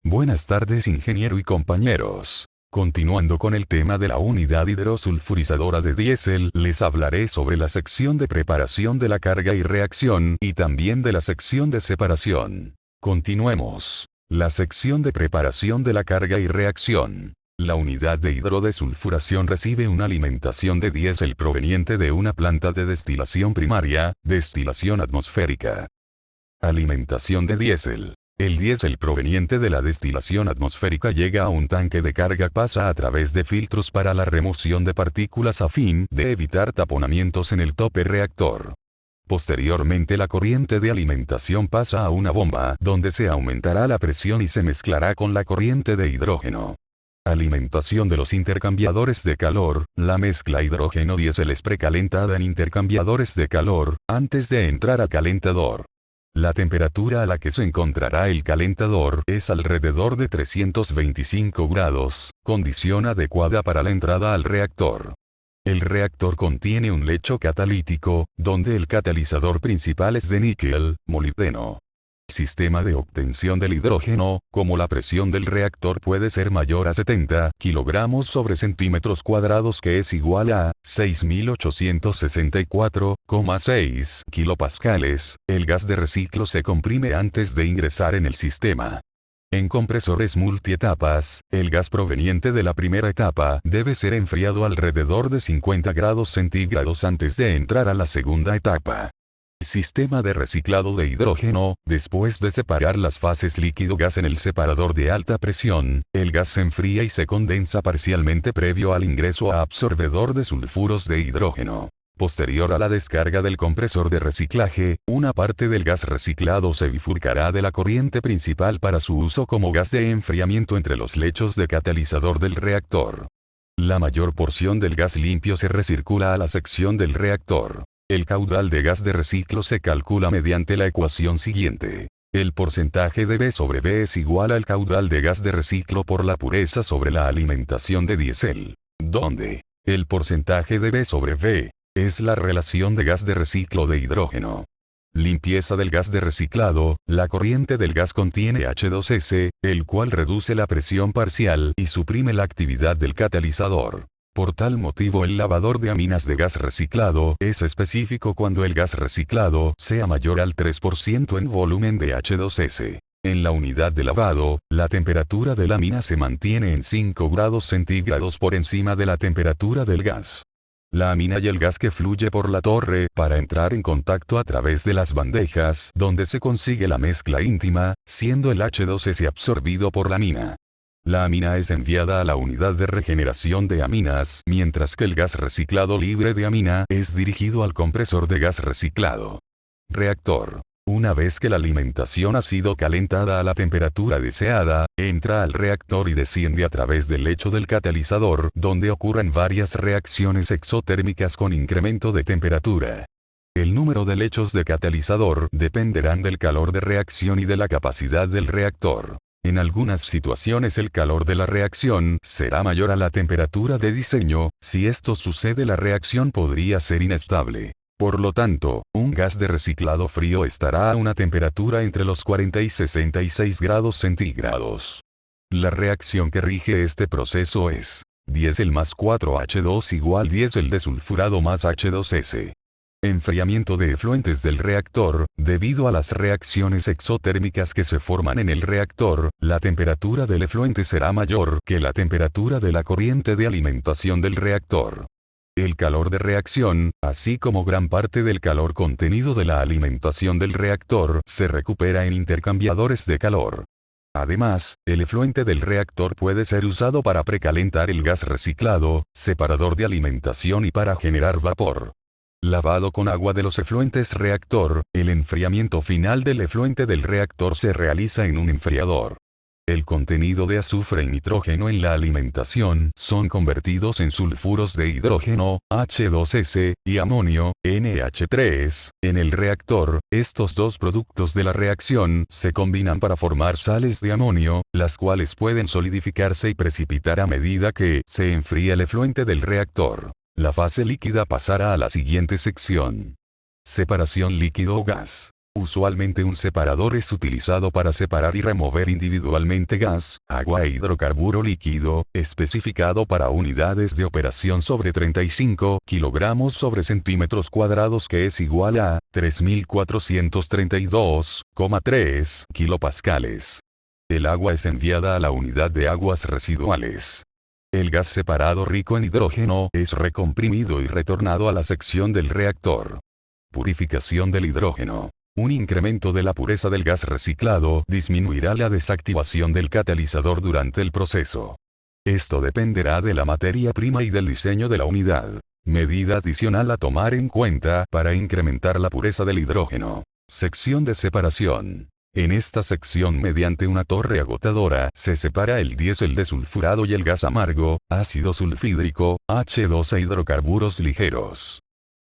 Buenas tardes, ingeniero y compañeros. Continuando con el tema de la unidad hidrosulfurizadora de diésel, les hablaré sobre la sección de preparación de la carga y reacción, y también de la sección de separación. Continuemos. La sección de preparación de la carga y reacción. La unidad de hidrodesulfuración recibe una alimentación de diésel proveniente de una planta de destilación primaria, destilación atmosférica. Alimentación de diésel. El diésel proveniente de la destilación atmosférica llega a un tanque de carga, pasa a través de filtros para la remoción de partículas a fin de evitar taponamientos en el tope reactor. Posteriormente la corriente de alimentación pasa a una bomba donde se aumentará la presión y se mezclará con la corriente de hidrógeno. Alimentación de los intercambiadores de calor. La mezcla hidrógeno-diésel es precalentada en intercambiadores de calor, antes de entrar al calentador. La temperatura a la que se encontrará el calentador es alrededor de 325 grados, condición adecuada para la entrada al reactor. El reactor contiene un lecho catalítico, donde el catalizador principal es de níquel, molibdeno. Sistema de obtención del hidrógeno. Como la presión del reactor puede ser mayor a 70 kilogramos sobre centímetros cuadrados, que es igual a 6.864,6 kilopascales, el gas de reciclo se comprime antes de ingresar en el sistema. En compresores multietapas, el gas proveniente de la primera etapa debe ser enfriado alrededor de 50 grados centígrados antes de entrar a la segunda etapa. Sistema de reciclado de hidrógeno. Después de separar las fases líquido-gas en el separador de alta presión, el gas se enfría y se condensa parcialmente previo al ingreso a absorbedor de sulfuros de hidrógeno. Posterior a la descarga del compresor de reciclaje, una parte del gas reciclado se bifurcará de la corriente principal para su uso como gas de enfriamiento entre los lechos de catalizador del reactor. La mayor porción del gas limpio se recircula a la sección del reactor. El caudal de gas de reciclo se calcula mediante la ecuación siguiente. El porcentaje de B sobre V es igual al caudal de gas de reciclo por la pureza sobre la alimentación de diésel, donde el porcentaje de B sobre V es la relación de gas de reciclo de hidrógeno. Limpieza del gas de reciclado. La corriente del gas contiene H2S, el cual reduce la presión parcial y suprime la actividad del catalizador. Por tal motivo el lavador de aminas de gas reciclado es específico cuando el gas reciclado sea mayor al 3% en volumen de H2S. En la unidad de lavado, la temperatura de la amina se mantiene en 5 grados centígrados por encima de la temperatura del gas. La amina y el gas que fluye por la torre para entrar en contacto a través de las bandejas donde se consigue la mezcla íntima, siendo el H2S absorbido por la amina. La amina es enviada a la unidad de regeneración de aminas, mientras que el gas reciclado libre de amina es dirigido al compresor de gas reciclado. Reactor. Una vez que la alimentación ha sido calentada a la temperatura deseada, entra al reactor y desciende a través del lecho del catalizador, donde ocurren varias reacciones exotérmicas con incremento de temperatura. El número de lechos de catalizador dependerán del calor de reacción y de la capacidad del reactor. En algunas situaciones el calor de la reacción será mayor a la temperatura de diseño. Si esto sucede, la reacción podría ser inestable. Por lo tanto, un gas de reciclado frío estará a una temperatura entre los 40 y 66 grados centígrados. La reacción que rige este proceso es diésel más 4H2 igual diésel desulfurado más H2S. Enfriamiento de efluentes del reactor. Debido a las reacciones exotérmicas que se forman en el reactor, la temperatura del efluente será mayor que la temperatura de la corriente de alimentación del reactor. El calor de reacción, así como gran parte del calor contenido de la alimentación del reactor, se recupera en intercambiadores de calor. Además, el efluente del reactor puede ser usado para precalentar el gas reciclado, separador de alimentación y para generar vapor. Lavado con agua de los efluentes reactor. El enfriamiento final del efluente del reactor se realiza en un enfriador. El contenido de azufre y nitrógeno en la alimentación son convertidos en sulfuros de hidrógeno, H2S, y amonio, NH3. En el reactor, estos dos productos de la reacción se combinan para formar sales de amonio, las cuales pueden solidificarse y precipitar a medida que se enfría el efluente del reactor. La fase líquida pasará a la siguiente sección. Separación líquido o gas. Usualmente un separador es utilizado para separar y remover individualmente gas, agua e hidrocarburo líquido, especificado para unidades de operación sobre 35 kilogramos sobre centímetros cuadrados, que es igual a 3432,3 kilopascales. El agua es enviada a la unidad de aguas residuales. El gas separado rico en hidrógeno es recomprimido y retornado a la sección del reactor. Purificación del hidrógeno. Un incremento de la pureza del gas reciclado disminuirá la desactivación del catalizador durante el proceso. Esto dependerá de la materia prima y del diseño de la unidad. Medida adicional a tomar en cuenta para incrementar la pureza del hidrógeno. Sección de separación. En esta sección, mediante una torre agotadora, se separa el diésel desulfurado y el gas amargo, ácido sulfídrico, H2 e hidrocarburos ligeros.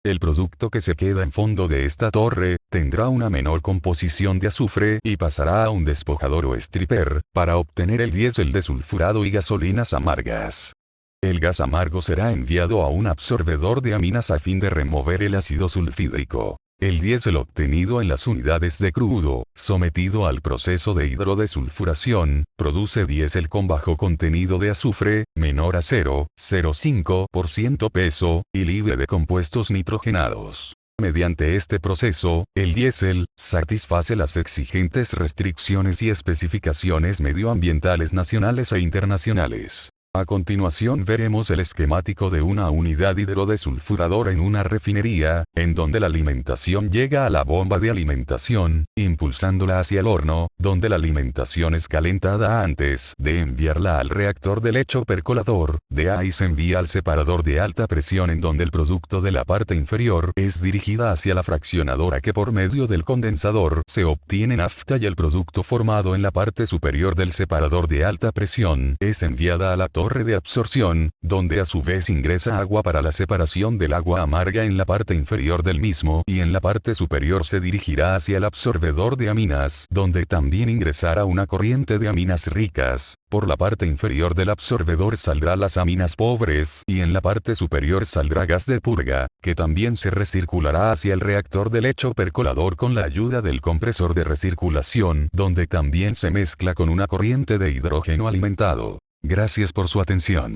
El producto que se queda en fondo de esta torre, tendrá una menor composición de azufre y pasará a un despojador o stripper, para obtener el diésel desulfurado y gasolinas amargas. El gas amargo será enviado a un absorbedor de aminas a fin de remover el ácido sulfídrico. El diésel obtenido en las unidades de crudo, sometido al proceso de hidrodesulfuración, produce diésel con bajo contenido de azufre, menor a 0,05% peso, y libre de compuestos nitrogenados. Mediante este proceso, el diésel satisface las exigentes restricciones y especificaciones medioambientales nacionales e internacionales. A continuación veremos el esquemático de una unidad hidrodesulfuradora en una refinería, en donde la alimentación llega a la bomba de alimentación, impulsándola hacia el horno, donde la alimentación es calentada antes de enviarla al reactor de lecho percolador. De ahí se envía al separador de alta presión, en donde el producto de la parte inferior es dirigida hacia la fraccionadora, que por medio del condensador se obtiene nafta, y el producto formado en la parte superior del separador de alta presión es enviada a la torre de absorción, donde a su vez ingresa agua para la separación del agua amarga en la parte inferior del mismo, y en la parte superior se dirigirá hacia el absorbedor de aminas, donde también ingresará una corriente de aminas ricas. Por la parte inferior del absorbedor saldrá las aminas pobres, y en la parte superior saldrá gas de purga, que también se recirculará hacia el reactor de lecho percolador con la ayuda del compresor de recirculación, donde también se mezcla con una corriente de hidrógeno alimentado. Gracias por su atención.